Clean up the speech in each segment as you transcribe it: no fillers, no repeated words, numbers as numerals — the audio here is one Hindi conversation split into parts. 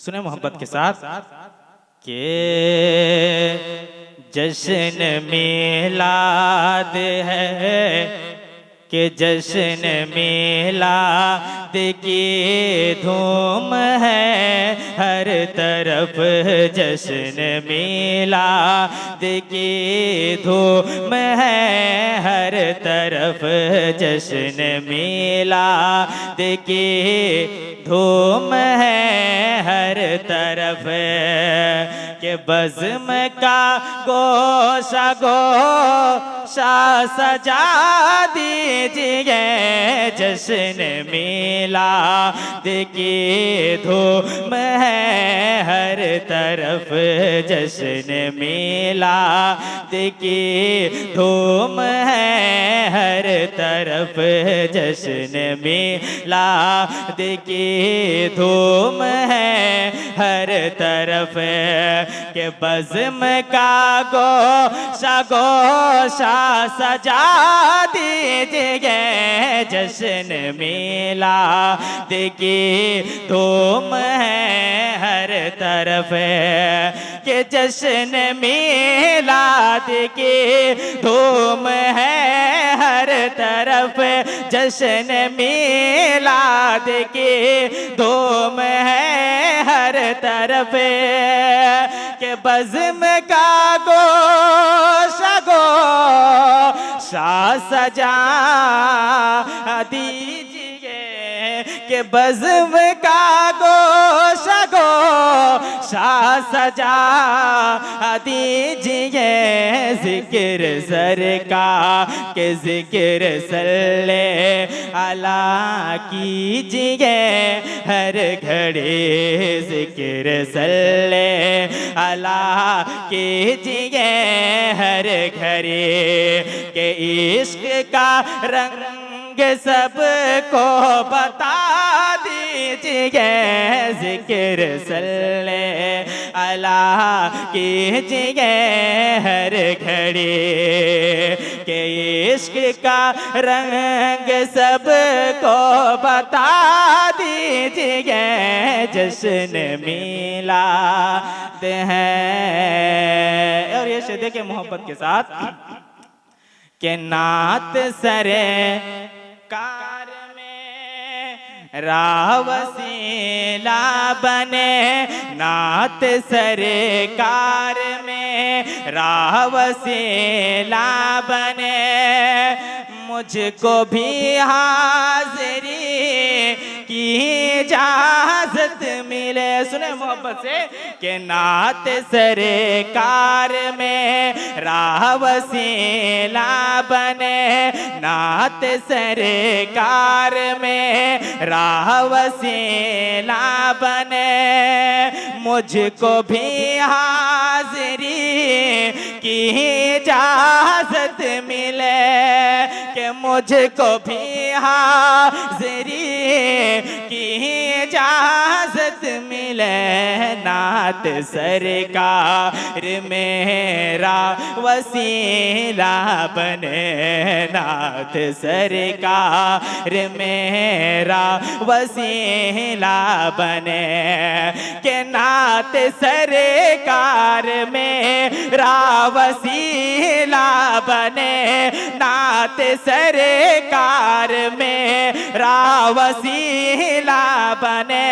सुने मोहब्बत के साथ के जश्न मिलाद है, के जश्न मिलाद की धूम है, हर तरफ जश्न मिलाद की धूम है, हर तरफ जश्न मिलाद की धूम है, हर तरफ के बज़्म का गोशा गोशा सजा दीजिए, जश्न मिलाद की धूम है, हर तरफ जश्न मिलाद की धूम है, हर तरफ जश्न मिलाद की धूम है, हर तरफ के बज़्म का गोशा गोशा सजा दीजिए, जश्न मिलाद की धूम है, हर तरफ के जश्न मिलाद की धूम है, हर तरफ जश्न मिलाद की धूम है, हर तरफ के बज़्म का गोशा गोशा सजा दीजिए, के बज़्म का गोशा गोशा सजा दीजिए, ज़िक्र सरकार के ज़िक्र सल्ले अला कीजिए, हर घड़ी ज़िक्र सल्ले अला कीजिए, हर घड़ी के इश्क का रंग सबको बता दीजिए, ज़िक्र सल्ले अला कीजिए, हर घड़ी के इश्क का रंग सबको बता दीजिए, जश्न मिलाद है। और ये शेर देखिए मोहब्बत के साथ के नात सरे कार में राह वसीला बने, नात सरकार में राह वसीला बने, मुझको भी हाज़िरी की इजाज़त मिले। सुने मोहब्बत से के नात सरकार में राह वसीला बने, नात सरकार में राह वसीला बने, मुझको भी हाज़िरी की इजाज़त मिले, कि मुझको भी हाज़िरी की इजाज़त मिले, नात सरकार मेरा वसीला बने, नात सरकार मेरा वसीला बने, के नात सरकार मेरा वसीला बने, नात सरकार मेरा वसीला बने,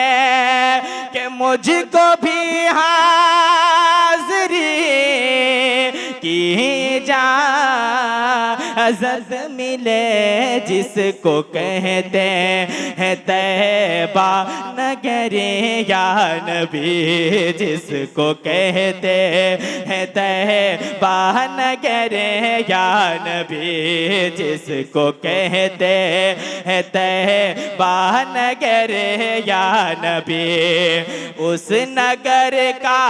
कि मुझको भी हाज़िरी की इजाज़त मिले, जिसको कहते हैं तैबा नगरी या नबी, जिसको कहते हैं तैबा नगरी या नबी, जिसको कहते हैं तैबा नगरी या नबी, उस नगर का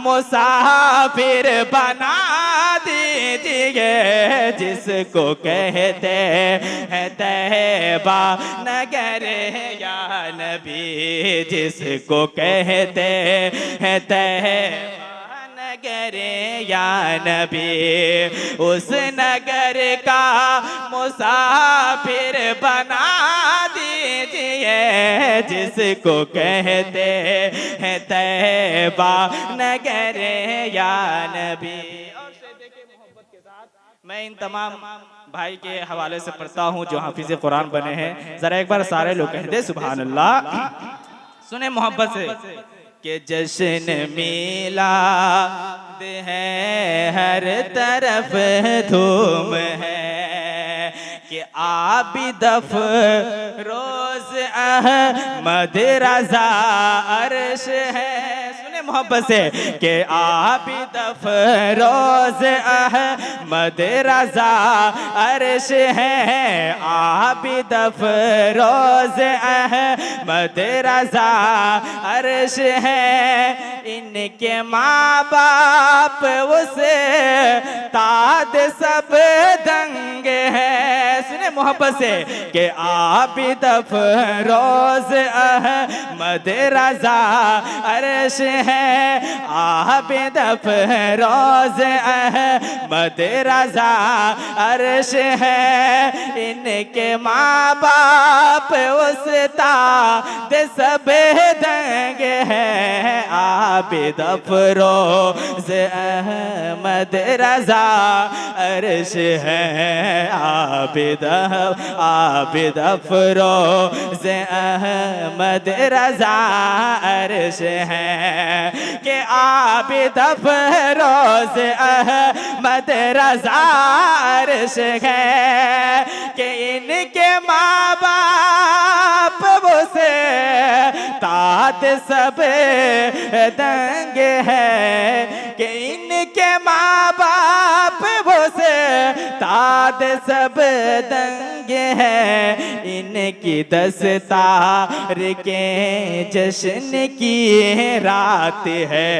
मुसाफिर बना दीजिए, जिसको कहते हैं तैबा नगर या नबी, जिसको कहते हैं तैबा नगर नगर या नबी, उस नगर का मुसाफिर बना दीजिए जिसको कहते हैं तैबा नगर या नबी। और देखिए मोहब्बत के साथ मैं इन तमाम भाई के हवाले से पढ़ता हूँ जो हाफिज कुरान बने हैं। जरा एक बार सारे लोग कह दे सुभान अल्लाह। सुने मोहब्बत से कि जश्न मिलाद है हर तरफ धूम है, कि आबिदफ रोज अहमद रज़ा अर्श है। सुने मोहब्बत से कि आबिदफ रोज अहमद रज़ा अर्श है, आबिदफ रोज अहमद रज़ा अर्श है। इनके माँ बाप उसे ताद सब दंग है। सुने मोहब्बत से कि आबिदफ रोज अहमद रज़ा अर्श है, आबिदफ रोज अहमद रज़ा अर्श है। इनके माँ बाप उस ताद सब दंग है, आबिदफ रोज अहमद रज़ा अर्श है, आबिदफ रोज अहमद रज़ा अर्श है, कि आबिदफ रोज अहमद रज़ा अर्श है। कि इनके माँ बाप उसे ताद सब दंग है, कि इनके माँ बाप उसे ताद सब दंग है। इनकी दस्तार के जश्न की रात है,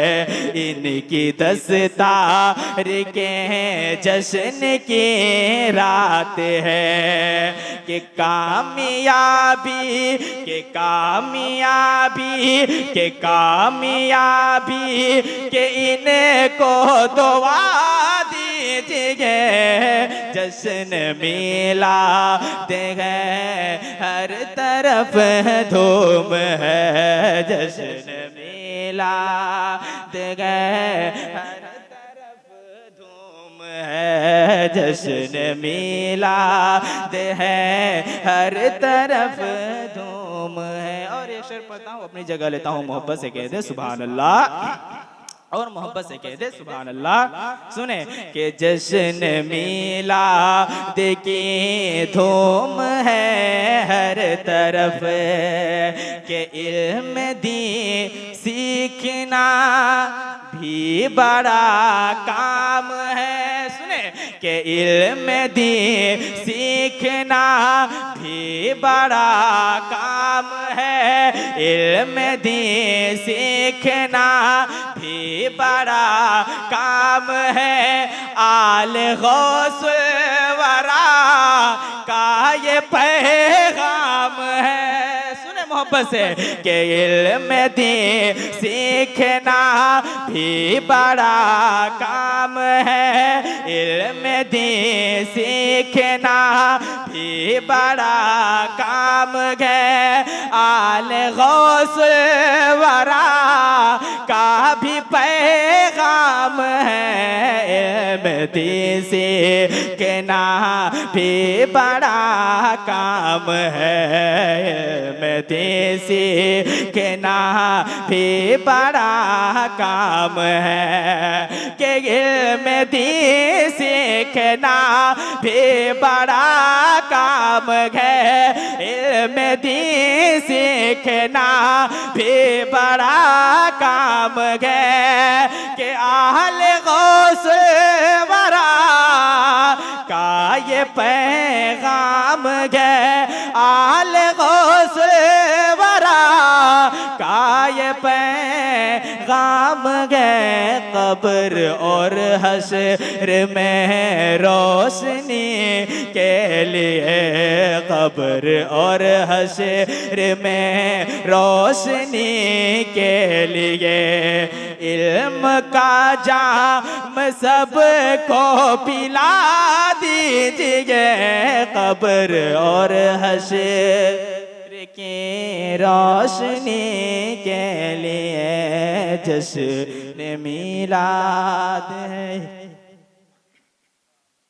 इनकी दस्तार के जश्न की रात है। कि कामयाबी के कामयाबी के कामयाबी के इनको दुआ दीजिए। जश्न मिला दे हर तरफ धूम है, जश्न मिला दे हर तरफ धूम है, जश्न मिला दे हर तरफ धूम है। और एक शेर पढ़ता हूँ, अपनी जगह लेता हूँ, मोहब्बत से कह दे सुभान अल्लाह। और मोहब्बत से कह दे सुभान अल्लाह। सुने कि जश्न मिला देखी धूम है हर तरफ, के इल्म दी सीखना भी बड़ा काम है। सुने कि इल्म दी सीखना भी बड़ा काम है, इल्म दी सीखना भी बड़ा काम है। आल गौसुल वरा का ये पैगाम है। सुने मोहब्बत से कि इल्म दी सीखना भी बड़ा काम है, इल्म दी सीखना भी बड़ा काम है। आल गौसुल वरा का भी पैगाम है, इल्म दी सीखना भी बड़ा काम है, इल्म दी सीखना भी बड़ा काम है। कि इल्म दी सीखना भी बड़ा काम है, इल्म दी सीखना भी बड़ा काम है। कि आहले गौस वरा का ये पैगाम है, आहले गौस वरा का ये पैगाम है। कब्र और हश्र में रोशनी के लिए, कब्र और हश्र में रोशनी के लिए इल्म का जाम सबको पिला दीजिए, कब्र और हश्र की रोशनी के लिए जश्न मीलाद है।